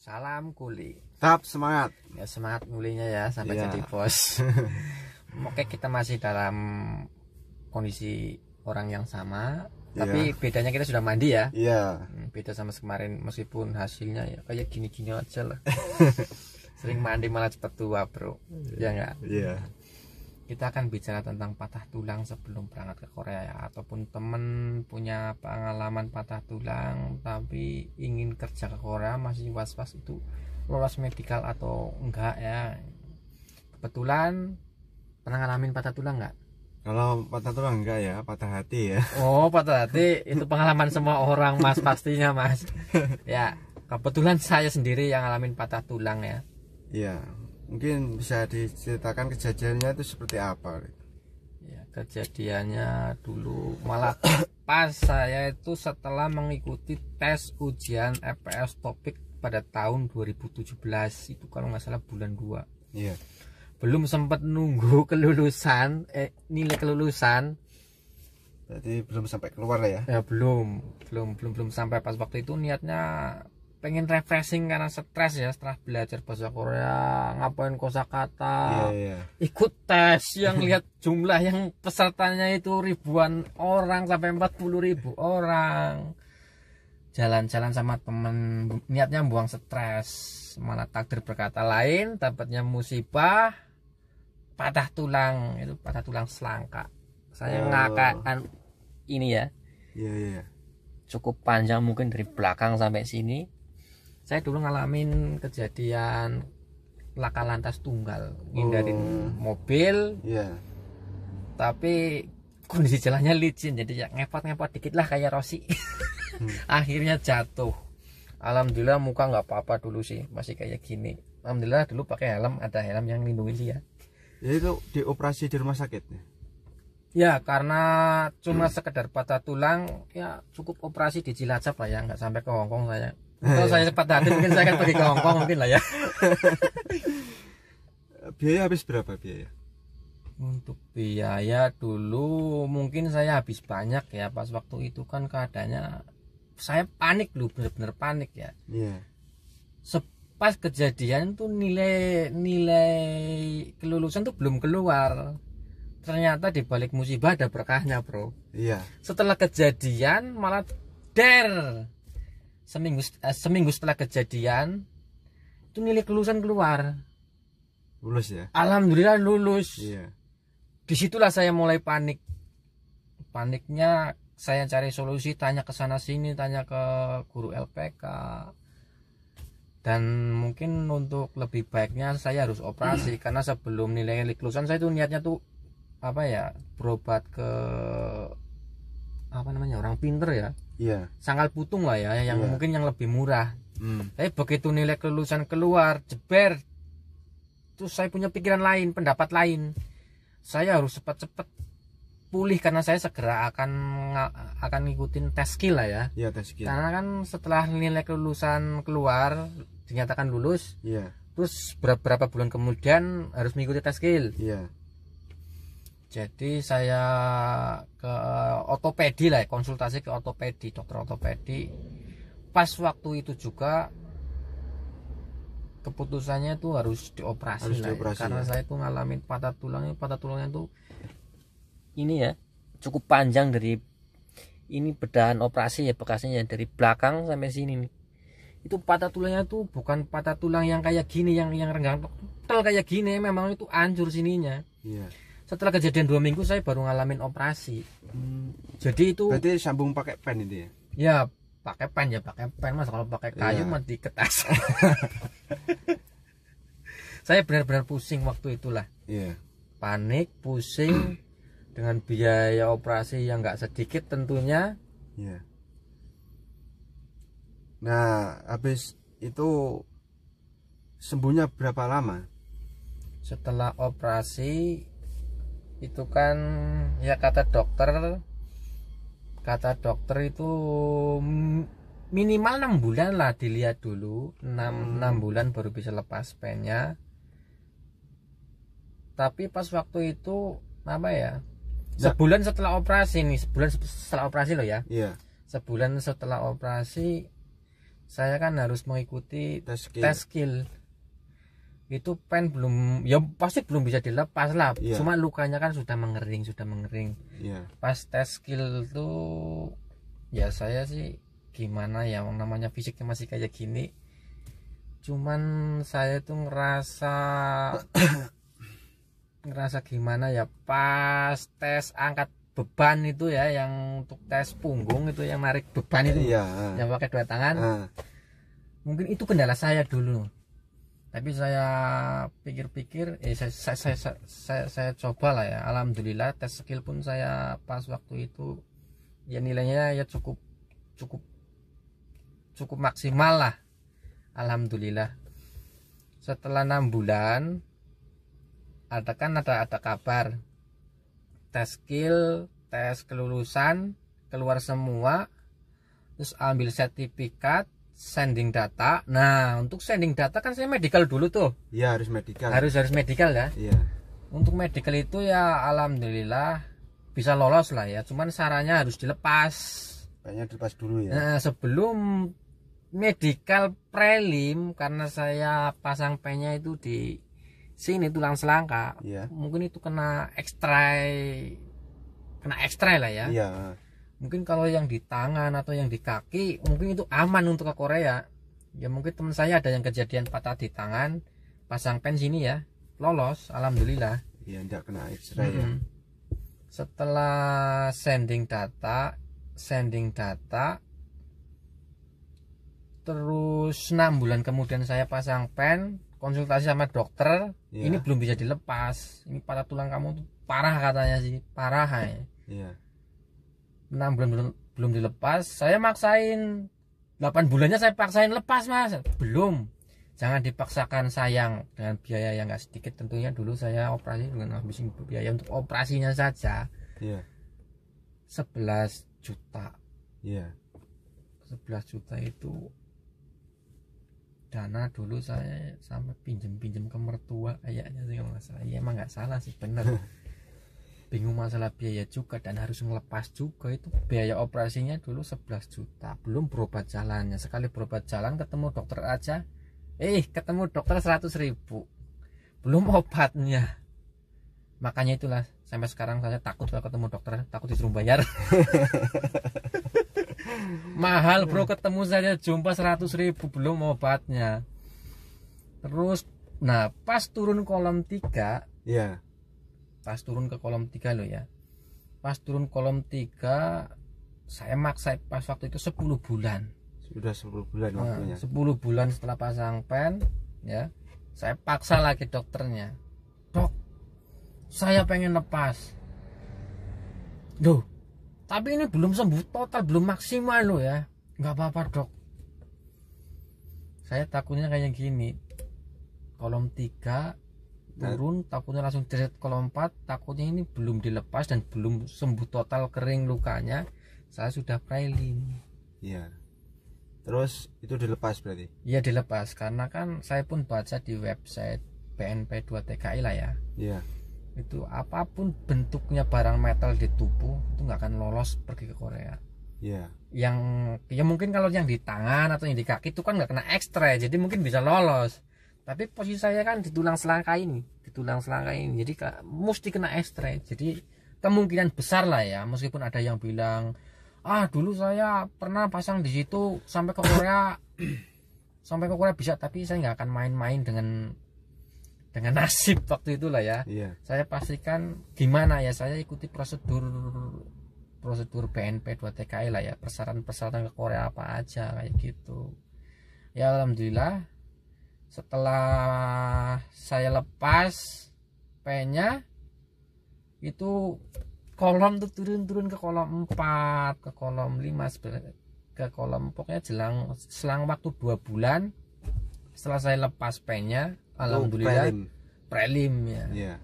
Salam kuli. Tetap semangat. Ya semangat ngulinya ya sampai Iya. jadi bos. Oke, kita masih dalam kondisi orang yang sama, tapi bedanya kita sudah mandi ya. Iya. Beda sama kemarin meskipun hasilnya ya kayak gini-gini aja lah. Sering mandi malah cepet tua, bro. Ya enggak? Iya. Kita akan bicara tentang patah tulang sebelum berangkat ke Korea ya, ataupun temen punya pengalaman patah tulang tapi ingin kerja ke Korea masih was-was itu lolos medical atau enggak ya. Kebetulan pernah ngalamin patah tulang enggak? Kalau patah tulang enggak ya, patah hati ya. Oh, patah hati itu pengalaman semua orang Mas, pastinya Mas. Ya, kebetulan saya sendiri yang ngalamin patah tulang ya. Iya. Mungkin bisa diceritakan kejadiannya itu seperti apa? Ya, kejadiannya dulu malah pas saya itu setelah mengikuti tes ujian EPS topik pada tahun 2017 itu kalau nggak salah bulan 2. Iya. Belum sempat nunggu kelulusan nilai kelulusan. Berarti belum sampai keluar ya? Ya belum sampai. Pas waktu itu niatnya pengen refreshing karena stres ya setelah belajar bahasa Korea, ngapain kosakata, ikut tes yang lihat jumlah yang pesertanya itu ribuan orang sampai 40.000 orang, jalan-jalan sama temen, niatnya buang stres, malah takdir berkata lain, dapatnya musibah patah tulang, itu patah tulang selangka. Saya ngakakan ini ya, cukup panjang mungkin dari belakang sampai sini. Saya dulu ngalamin kejadian laka lantas tunggal, ngindarin mobil, tapi kondisi jalannya licin, jadi ya ngepot-ngepot dikit lah kayak Rossi. Akhirnya jatuh. Alhamdulillah muka nggak apa-apa dulu sih, masih kayak gini. Alhamdulillah dulu pakai helm, ada helm yang lindungi sih ya. Ya itu dioperasi di rumah sakit ya? Ya karena cuma sekedar patah tulang, ya cukup operasi di Cilacap lah ya, nggak sampai ke Hongkong saya. Kalau saya patah hati mungkin saya akan pergi ke Hongkong mungkin lah ya. Biaya habis berapa biaya? Untuk biaya dulu mungkin saya habis banyak ya, pas waktu itu kan keadaannya saya panik loh, bener-bener panik ya. Iya. Pas kejadian tuh nilai kelulusan tuh belum keluar. Ternyata di balik musibah ada berkahnya, bro. Iya. Setelah kejadian malah seminggu setelah kejadian itu nilai kelulusan keluar. Lulus ya? Alhamdulillah lulus. Iya. Disitulah saya mulai paniknya saya cari solusi, tanya ke sana sini, tanya ke guru LPK, dan mungkin untuk lebih baiknya saya harus operasi. Karena sebelum nilai kelulusan saya tuh niatnya tuh apa ya, berobat ke apa namanya, orang pinter ya. Iya. Sangkal putung lah ya, yang mungkin yang lebih murah. Tapi begitu nilai kelulusan keluar, jeber, terus saya punya pikiran lain, pendapat lain. Saya harus cepat-cepat pulih karena saya segera akan ngikutin tes skill lah ya. Iya, tes skill. Karena kan setelah nilai kelulusan keluar, dinyatakan lulus. Iya. Terus beberapa bulan kemudian harus mengikuti tes skill. Iya. Jadi saya ke ortopedi lah, konsultasi ke ortopedi, dokter ortopedi. Pas waktu itu juga keputusannya tuh harus dioperasi lah, karena saya tuh ngalamin patah tulangnya tuh ini ya, cukup panjang dari ini bedahan operasi ya, bekasnya ya, dari belakang sampai sini nih. Itu patah tulangnya tuh bukan patah tulang yang kayak gini, yang renggang tel kayak gini, memang itu hancur sininya. Iya. Setelah kejadian 2 minggu saya baru ngalamin operasi. Jadi itu berarti sambung pakai pen itu ya? Ya pakai pen Mas, kalau pakai kayu mah diketas. Saya benar-benar pusing waktu itulah. Iya. Panik, pusing, dengan biaya operasi yang nggak sedikit tentunya. Iya. Nah, habis itu sembuhnya berapa lama? Setelah operasi itu kan ya kata dokter itu minimal 6 bulan lah, dilihat dulu 6 bulan baru bisa lepas pennya. Tapi pas waktu itu apa ya, sebulan setelah operasi nih, sebulan setelah operasi loh ya. Iya. Sebulan setelah operasi saya kan harus mengikuti tes skill. Itu pen belum, ya pasti belum bisa dilepas lah. Cuma lukanya kan sudah mengering. Pas tes skill tuh ya saya sih gimana ya, namanya fisiknya masih kayak gini. Cuman saya tuh ngerasa gimana ya, pas tes angkat beban itu ya, yang untuk tes punggung itu, yang narik beban itu yang pakai 2 tangan. Mungkin itu kendala saya dulu. Tapi saya pikir-pikir, saya coba lah ya. Alhamdulillah tes skill pun saya pas waktu itu ya nilainya ya cukup maksimal lah. Alhamdulillah. Setelah 6 bulan ada kabar tes skill, tes kelulusan keluar semua, terus ambil sertifikat, sending data. Nah, untuk sending data kan saya medical dulu tuh. Iya, harus medical. Harus medical ya. Iya. Untuk medical itu ya alhamdulillah bisa lolos lah ya. Cuman sarannya harus dilepas. Kayaknya dilepas dulu ya. Nah, sebelum medical prelim, karena saya pasang pennya itu di sini tulang selangka. Iya. Mungkin itu kena ekstray lah ya. Iya. Mungkin kalau yang di tangan atau yang di kaki mungkin itu aman untuk ke Korea. Ya mungkin teman saya ada yang kejadian patah di tangan, pasang pen sini ya, lolos, alhamdulillah. Iya, enggak kena X-ray ya. Setelah sending data, terus 6 bulan kemudian saya pasang pen, konsultasi sama dokter, ini belum bisa dilepas. Ini patah tulang kamu tuh parah katanya sih, parah ya. Iya. 6 bulan belum dilepas, saya maksain 8 bulannya saya paksain lepas mas, belum. Jangan dipaksakan, sayang, dengan biaya yang nggak sedikit tentunya. Dulu saya operasi dengan habisin biaya untuk operasinya saja 11 juta. 11 juta itu dana dulu saya sampai pinjem ke mertua kayaknya sih, kalau nggak salah. Iya, emang nggak salah sih, bener. Bingung masalah biaya juga dan harus ngelepas juga. Itu biaya operasinya dulu 11 juta, belum berobat jalannya. Sekali berobat jalan ketemu dokter aja, ketemu dokter 100.000, belum obatnya. Makanya itulah sampai sekarang saya takut kalau ketemu dokter, takut disuruh bayar. Mahal bro, ketemu saja jumpa 100.000 belum obatnya. Terus nah pas turun kolom 3, pas turun ke kolom 3 loh ya. Pas turun kolom 3 saya maksa pas waktu itu 10 bulan. Sudah 10 bulan waktunya. 10 bulan setelah pasang pen ya. Saya paksa lagi dokternya. Dok, saya pengen lepas. Duh, tapi ini belum sembuh total, belum maksimal loh ya. Nggak apa-apa dok. Saya takutnya kayak gini. Kolom 3 turun, takutnya langsung direct kolom 4, takutnya ini belum dilepas dan belum sembuh total kering lukanya. Saya sudah prelim. Iya. Terus itu dilepas berarti? Iya, dilepas karena kan saya pun baca di website BNP2TKI lah ya. Iya. Itu apapun bentuknya barang metal di tubuh itu nggak akan lolos pergi ke Korea. Iya. Yang ya mungkin kalau yang di tangan atau yang di kaki itu kan nggak kena ekstrak, jadi mungkin bisa lolos. Tapi posisi saya kan di tulang selangka ini, jadi mesti kena ekstrak. Jadi kemungkinan besar lah ya, meskipun ada yang bilang, dulu saya pernah pasang di situ sampai ke Korea bisa, tapi saya nggak akan main-main dengan nasib waktu itu lah ya. Saya pastikan gimana ya, saya ikuti prosedur BNP2TKI lah ya, persyaratan ke Korea apa aja kayak gitu. Ya alhamdulillah setelah saya lepas pennya itu kolom tuh turun ke kolom 4, ke kolom 5, ke kolom, pokoknya selang waktu 2 bulan setelah saya lepas pennya, alhamdulillah prelim ya. Iya.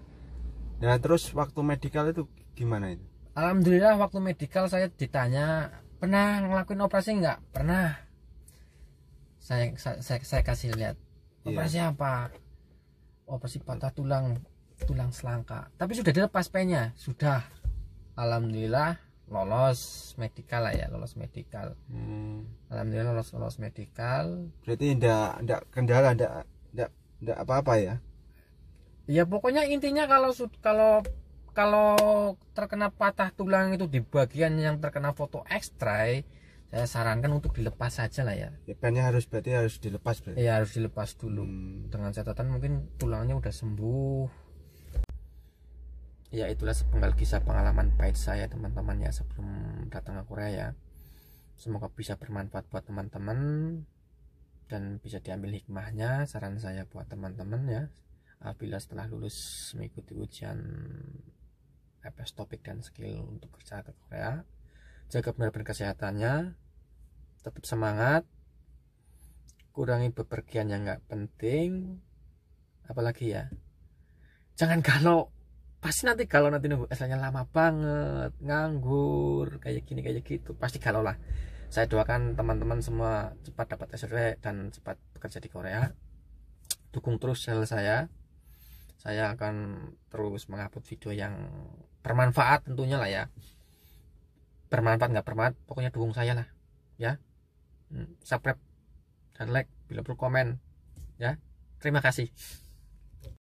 Nah terus waktu medical itu gimana itu? Alhamdulillah waktu medical saya ditanya, pernah ngelakuin operasi nggak? Pernah. Saya kasih lihat. Operasi apa? Operasi patah tulang selangka. Tapi sudah dilepas pennya, sudah. Alhamdulillah lolos medical lah ya, lolos medical. Alhamdulillah lolos medical. Berarti ndak kendala, ndak apa-apa ya. Ya pokoknya intinya kalau terkena patah tulang itu di bagian yang terkena foto X-ray, saya sarankan untuk dilepas saja lah ya. Ya bannya berarti harus dilepas berarti. Iya, harus dilepas dulu. Dengan catatan mungkin tulangnya udah sembuh. Ya itulah sepenggal kisah pengalaman pahit saya teman-teman ya sebelum datang ke Korea ya. Semoga bisa bermanfaat buat teman-teman dan bisa diambil hikmahnya. Saran saya buat teman-teman ya, apabila setelah lulus mengikuti ujian FS topik dan skill untuk kerja ke Korea, jaga benar-benar kesehatannya, tetap semangat, kurangi bepergian yang nggak penting, apalagi ya jangan galau. Pasti nanti kalau nanti nunggu SL-nya lama banget, nganggur kayak gini kayak gitu, pasti galau lah. Saya doakan teman-teman semua cepat dapat SL dan cepat bekerja di Korea. Dukung terus channel saya akan terus mengupload video yang bermanfaat tentunya lah ya. Bermanfaat nggak bermanfaat, pokoknya dukung saya lah ya. Subscribe dan like, bila perlu komen ya. Terima kasih.